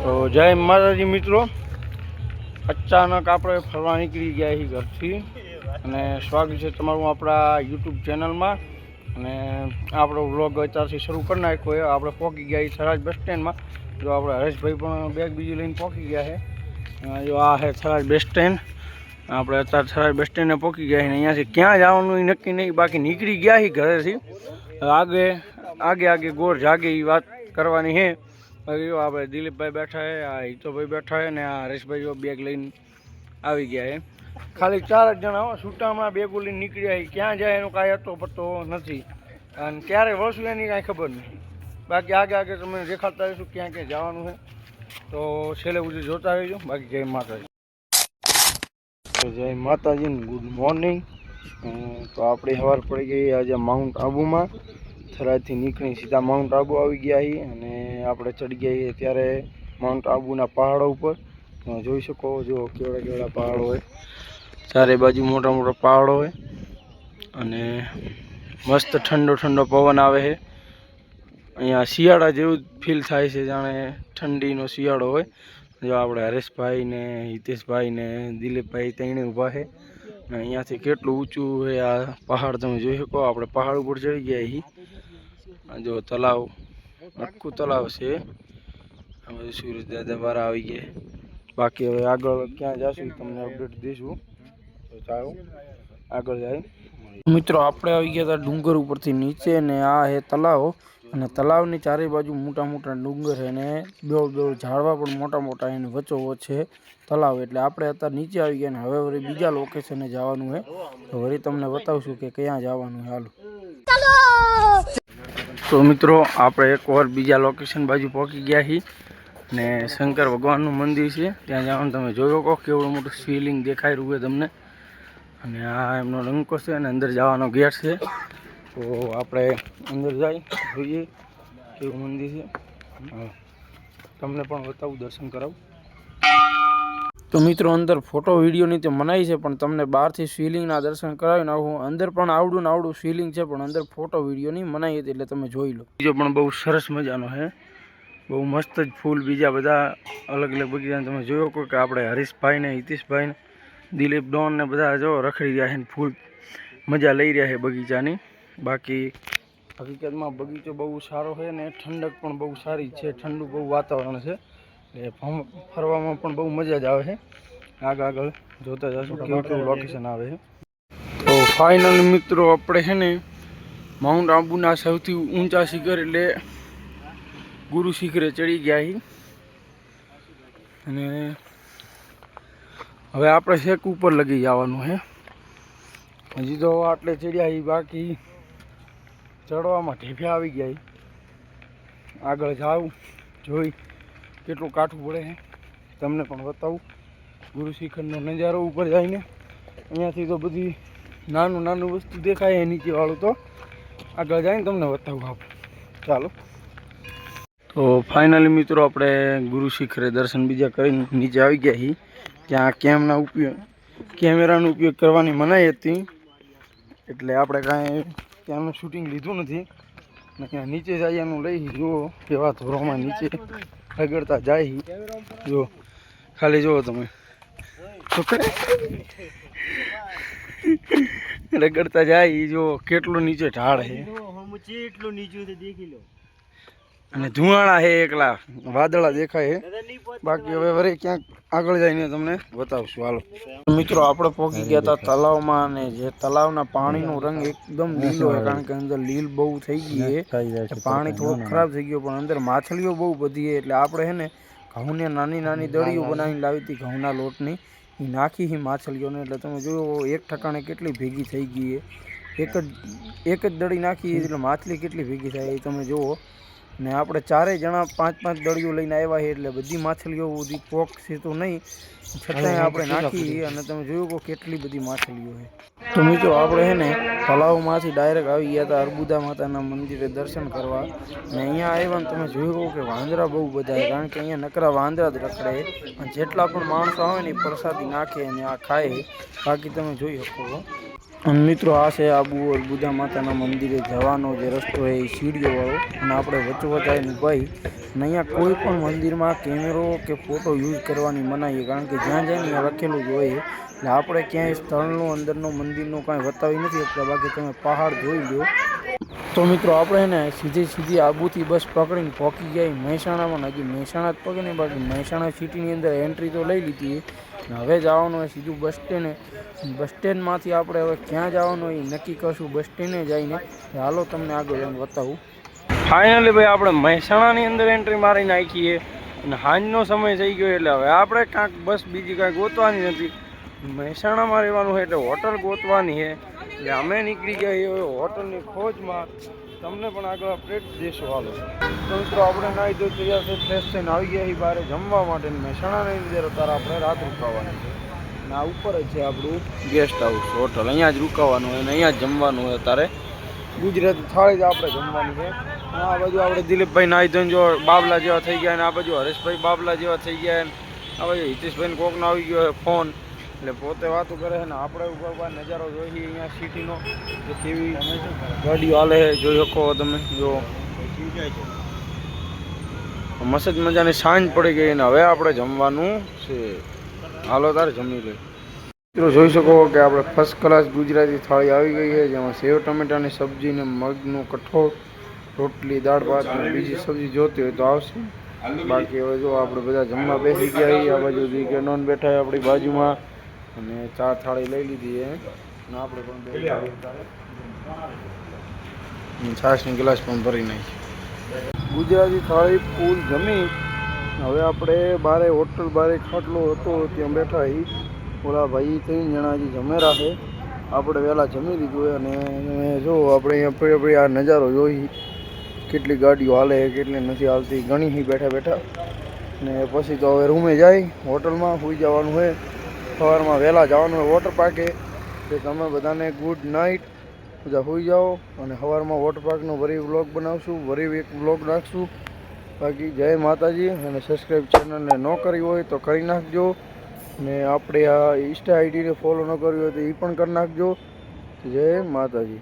તો જય માતાજી મિત્રો, અચાનક આપણે ફરવા નીકળી ગયા છીએ ઘરથી અને સ્વાગત છે તમારું આપણા યુટ્યુબ ચેનલમાં. અને આપણો વ્લોગ અત્યારથી શરૂ કરી નાખ્યો. આપણે પહોંચી ગયા થરાજ બસ સ્ટેન્ડમાં. જો આપણે હરેશભાઈ પણ બેગ બીજી લઈને પહોંચી ગયા છે. જો આ છે થરાજ બસ સ્ટેન્ડ. આપણે અત્યારે થરાજ બસ સ્ટેન્ડે પહોંચી ગયા છીએ. અહીંયાથી ક્યાં જવાનું એ નક્કી નહીં, બાકી નીકળી ગયા છીએ ઘરેથી. આગે ગોર જાગે એ વાત કરવાની છે. આપણે દિલીપભાઈ બેઠા છે, આ હિતોભાઈ બેઠા છે ને આ હરેશભાઈ બેગ લઈને આવી ગયા છે. ખાલી 4 જ જણા છૂટા હમણાં બેગો લઈને નીકળ્યા છે. ક્યાં જાય એનો કાંઈ અતો પતો નથી અને ક્યારે વળશું એની કાંઈ ખબર નહીં. બાકી આગે તમે દેખાડતા રહીશું ક્યાં ક્યાં જવાનું છે, તો છેલ્લે સુધી જોતા રહીજો. બાકી જય માતાજી. જય માતાજી, ગુડ મોર્નિંગ. તો આપણે સવાર પડી ગઈ આજે માઉન્ટ આબુમાં. થરાદથી નીકળી સીધા માઉન્ટ આબુ આવી ગયા છીએ અને આપણે ચડી ગયા છીએ ત્યારે માઉન્ટ આબુના પહાડો ઉપર. જોઈ શકો જો કેવડા પહાડો હોય, ચારે બાજુ મોટા પહાડો હોય અને મસ્ત ઠંડો પવન આવે છે. અહીંયા શિયાળા જેવું ફીલ થાય છે, જાણે ઠંડીનો શિયાળો હોય. જો આપણે હરેશભાઈ ને હિતેશભાઈ ને દિલીપભાઈ ત્રણે ઊભા છે. અહીંયાથી કેટલું ઊંચું છે આ પહાડ તમે જોઈ શકો. આપણે પહાડ ઉપર ચડી ગયા છીએ. જો તલાવ, આખું તલાવ છે. હવે સુરજ દાદા બહાર આવી ગયા. બાકી હવે આગળ ક્યાં જશું તમને અપડેટ દઈશું. તો ચાલો આગળ જાય. મિત્રો આપણે આવી ગયા હતા ડુંગર ઉપરથી નીચે ને આ છે તલાવ. અને તલાવની ચારે બાજુ મોટા ડુંગર છે ને બે ઝાડવા પણ મોટા એની વચ્ચોવચ્ચ છે તલાવ. એટલે આપણે અત્યારે નીચે આવી ગયા ને હવે વળી બીજા લોકેશને જવાનું છે. તો વળી તમને બતાવશું કે ક્યાં જવાનું છે. હાલો તો મિત્રો આપણે એકવાર બીજા લોકેશન બાજુ પહોંચી ગયા છીએ ને શંકર ભગવાનનું મંદિર છે ત્યાં જવાનું. તમે જોયો કહો કેવડું મોટું શિવલિંગ દેખાઈ રહ્યું છે તમને. અને આ એમનો ડંકો છે અને અંદર જવાનો ગેટ છે. તો આપણે અંદર જઈ જોઈએ કેવું મંદિર છે. તમને પણ બતાવું, દર્શન કરાવું. તો મિત્રો અંદર ફોટો વિડીયોની તો મનાઈ છે, પણ તમને બહારથી શિવલિંગના દર્શન કરાવી નાખું. અંદર પણ આવડું શિવલિંગ છે, પણ અંદર ફોટો વિડીયોની મનાઈ હતી એટલે તમે જોઈ લો. બીજો પણ બહુ સરસ મજાનો છે, બહુ મસ્ત જ ફૂલ. બીજા બધા અલગ બગીચા તમે જોયો કે આપણે હરીશભાઈ ને હિતેશભાઈ ને દિલીપ ડોન ને બધા જો રખડી રહ્યા છે, ફૂલ મજા લઈ રહ્યા છે બગીચાની. બાકી હકીકતમાં બગીચો બહુ સારો છે ને ઠંડક પણ બહુ સારી છે. ઠંડુ બહુ વાતાવરણ છે એટલે ફરવામાં પણ બહુ મજા જ આવે છે. આગળ જોતા જશું કેવું લોકેશન આવે છે. તો ફાઇનલ મિત્રો આપણે છે ને માઉન્ટ આબુના સૌથી ઊંચા શિખર એટલે ગુરુ શિખરે ચડી ગયા છીએ. અને હવે આપણે શેક ઉપર લગી જવાનું છે. હજી તો આટલે ચડ્યા છીએ, બાકી ચડવામાં ઢેફ્યા આવી ગયા. આગળ જાઉં જોઈ કેટલું કાઠું પડે છે તમને પણ બતાવું. ગુરુ શિખરનો નજારો ઉપર જઈને અહીંયાથી તો બધી નાનું વસ્તુ દેખાય નીચે વાળું. તો આગળ જઈને તમને બતાવું આપણે. ચાલો તો ફાઇનલી મિત્રો આપણે ગુરુ શિખરે દર્શન બીજા કરીને નીચે આવી ગયા છીએ. ત્યાં કેમેરાનો ઉપયોગ કરવાની મનાઈ હતી એટલે આપણે કાંઈ ત્યાંનું શૂટિંગ લીધું નથી. ને ત્યાં નીચે જાય એનું લઈ જુઓ કેવા ધોરોમાં નીચે રગડતા જાય. જો ખાલી જુઓ તમે રગડતા જાય. જો કેટલું નીચે ઢાળ છે અને ધુવાણા છે, એકલા વાદળા દેખાય છે. બાકી હવે વળી ક્યાંક આગળ જઈને તમને બતાવશું. હાલો મિત્રો આપણે પહોંચી ગયા હતા તલાવમાં. અને જે તલાવના પાણીનો રંગ એકદમ લીલો છે, કારણ કે અંદર લીલ બહુ થઈ ગઈ છે. પાણી થોડુંક ખરાબ થઈ ગયું, પણ અંદર માછલીઓ બહુ બધી છે. એટલે આપણે છે ને ઘઉંને નાની દળીઓ બનાવીને લાવી હતી ઘઉંના લોટની, એ નાખી છે માછલીઓને. એટલે તમે જોયો એક ઠકાણે કેટલી ભેગી થઈ ગઈ છે. એક જ દળી નાખી એટલે માછલી કેટલી ભેગી થાય એ તમે જુઓ. ને આપણે ચારેય જણા 5 દળીઓ લઈને આવ્યા છે એટલે બધી માછલીઓ બધી પોક છે તો નહીં, છતાંય આપણે નાખી. અને તમે જોયું કે કેટલી બધી માછલીઓ છે. તો મિત્રો આપણે છે ને તલાવમાંથી ડાયરેક્ટ આવી ગયા હતા અર્બુદા માતાના મંદિરે દર્શન કરવા. અને અહીંયા આવ્યા ને તમે જોયું કે વાંદરા બહુ બધા છે, કારણ કે અહીંયા નકરા વાંદરા જ રખડે. અને જેટલા પણ માણસો આવે ને એ પ્રસાદી નાખે અને આ ખાય. બાકી તમે જોઈ શકો અને મિત્રો આ છે આબુ બુધા માતાના મંદિરે જવાનો જે રસ્તો છે એ સીડીઓવાળો, અને આપણે વચ્ચોવચ્ચ આવીને ભાઈ અને અહીંયા કોઈ પણ મંદિરમાં કેમેરો કે ફોટો યુઝ કરવાની મનાઈ છે, કારણ કે જ્યાં જઈને ત્યાં લખેલું જ હોય. એટલે આપણે ક્યાંય સ્થળનું અંદરનું મંદિરનું કાંઈ બતાવી નથી શકતા. બાકી તમે પહાડ જોઈ લો. તો મિત્રો આપણે ને સીધી આબુથી બસ પકડીને પહોંચી ગયા મહેસાણામાં. હજી મહેસાણા જ પકડીને, બાકી મહેસાણા સિટીની અંદર એન્ટ્રી તો લઈ લીધી. હવે જવાનું હોય સીધું બસ સ્ટેન્ડે. બસ સ્ટેન્ડમાંથી આપણે હવે ક્યાં જવાનું હોય એ નક્કી કરશું બસ સ્ટેન્ડે જઈને. હાલો તમને આગળ જઈને બતાવું. ફાઇનલી ભાઈ આપણે મહેસાણાની અંદર એન્ટ્રી મારી નાખીએ અને સાંજનો સમય થઈ ગયો, એટલે હવે આપણે કાંઈક બસ બીજી કાંઈ ગોતવાની નથી. મહેસાણામાં રહેવાનું હોય એટલે હોટલ ગોતવાની છે. એટલે અમે નીકળી ગયા એ હોટલની ખોજમાં. તમને પણ આગળ અપડેટ દેશો. હાલો તો મિત્રો આપણે નાહી ધોઈ તૈયાર થઈ ફ્રેશ થઈને આવી ગયા છીએ બહાર જમવા માટે. મહેસાણાની અંદર અત્યારે આપણે રાત રોકાવાની છે. અને આ ઉપર જ છે આપણું ગેસ્ટ હાઉસ હોટલ. અહીંયા જ રોકાવાનું હોય અને અહીંયા જ જમવાનું હોય. અત્યારે ગુજરાતી થાળી જ આપણે જમવાની છે. આ બાજુ આપણે દિલીપભાઈ નાહી ધોઈને જો બાબલા જેવા થઈ ગયા, અને આ બાજુ હરેશભાઈ બાબલા જેવા થઈ ગયા, આ બાજુ હિતેશભાઈને કોકનો આવી ગયો ફોન, એટલે પોતે વાતો કરે છે. ને આપણે ઉપર નજારો જોઈએ અહીંયા સિટીનો કે કેવી ગાડીઓ હાલે છે, જોઈ શકો તમે. જો મસ્ત મજાની સાંજ પડી ગઈ અને હવે આપણે જમવાનું છે. હાલો તારે જમી લે. મિત્રો જોઈ શકો કે આપણે ફર્સ્ટ ક્લાસ ગુજરાતી થાળી આવી ગઈ છે, જેમાં સેવ ટમેટાની સબ્જી ને મગનું કઠોળ, રોટલી, દાળ ભાત અને બીજી સબ્જી જોતી હોય તો આવશે. બાકી હવે જો આપણે બધા જમવા બેસી ગયા છીએ. આ બાજુ દીકરાનોન બેઠા છે આપણી બાજુમાં, અને ચા થાળી લઈ લીધી છે. અને આપણે પણ છાશની ગ્લાસ પણ ભરી નાખી. ગુજરાતી થાળી ફૂલ જમી. હવે આપણે બારે હોટલ બારે ખાટલો હતો ત્યાં બેઠા છીએ. ઓલા ભાઈ 3 જણા હજી જમેરા છે. આપણે વહેલા જમી લીધું. અને જો આપણે અહીંયા આ નજારો જોઈ, કેટલી ગાડીઓ હાલે કેટલી નથી હાલતી, ઘણી બેઠા બેઠા. ને પછી તો હવે રૂમે જાય, હોટલમાં સૂઈ જવાનું હોય. સવારમાં વહેલા જવાનું હોય વોટર પાર્કે. તો તમે બધાને ગુડ નાઇટ, બધા સૂઈ જાઓ. અને સવારમાં વોટર પાર્કનો વરી વ્લોગ બનાવશું, વરી એક વ્લોગ નાખશું. બાકી જય માતાજી. અને સબસ્ક્રાઈબ ચેનલને ન કરી હોય તો કરી નાખજો. ને આપણે આ ઇન્સ્ટા આઈડીને ફોલો ન કરવી હોય તો એ પણ કરી નાખજો. જય માતાજી.